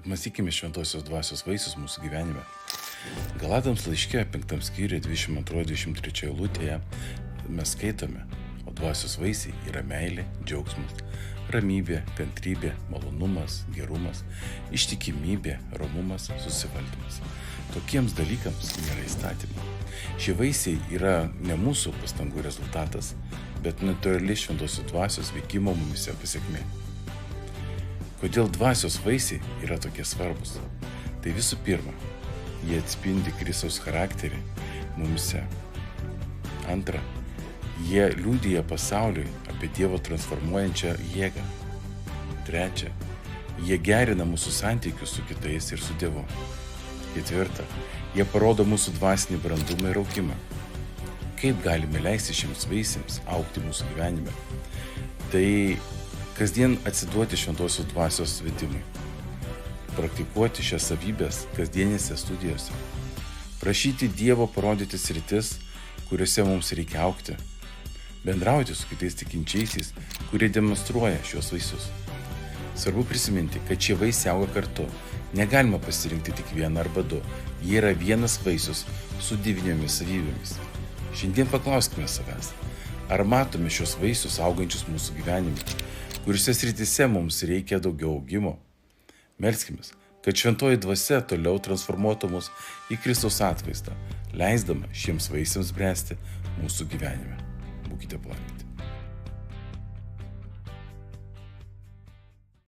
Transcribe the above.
Apmąstykime šventosios dvasios vaisius mūsų gyvenime. Galatams laiške 5 skyriuje 22-23 eilutėje mes skaitome, o dvasios vaisiai yra meilė, džiaugsmas, ramybė, kantrybė, malonumas, gerumas, ištikimybė, romumas, susivaldymas. Tokiems dalykams nėra įstatymų. Šie vaisiai yra ne mūsų pastangų rezultatas, bet natūrali šventosios dvasios veikimo mumise pasiekmė. Kodėl dvasios vaisiai yra tokie svarbus? Tai visų pirma, jie atspindi Kristaus charakterį mumise. Antra, jie liudija pasauliui apie Dievo transformuojančią jėgą. Trečia, jie gerina mūsų santykius su kitais ir su Dievu. Ketvirta, jie parodo mūsų dvasinį brandumą ir augimą. Kaip galime leisti šiems vaisiams augti mūsų gyvenime? Tai kasdien atsiduoti šventosios dvasios vedimui. Praktikuoti šias savybės kasdienėse studijose. Prašyti Dievo parodyti sritis, kuriuose mums reikia augti. Bendrauti su kitais tikinčiaisiais, kurie demonstruoja šios vaisius. Svarbu prisiminti, kad šie vaisiai auga kartu. Negalima pasirinkti tik vieną arba du. Jie yra vienas vaisius su 9 savybėmis. Šiandien paklauskime savęs, ar matome šios vaisius augančius mūsų gyvenime, kuriuose srityse mums reikia daugiau augimo. Melskimės, kad šventoji dvasia toliau transformuotų mus į Kristaus atvaizdą, leisdama šiems vaisiams bręsti mūsų gyvenime. Būkite palaiminti.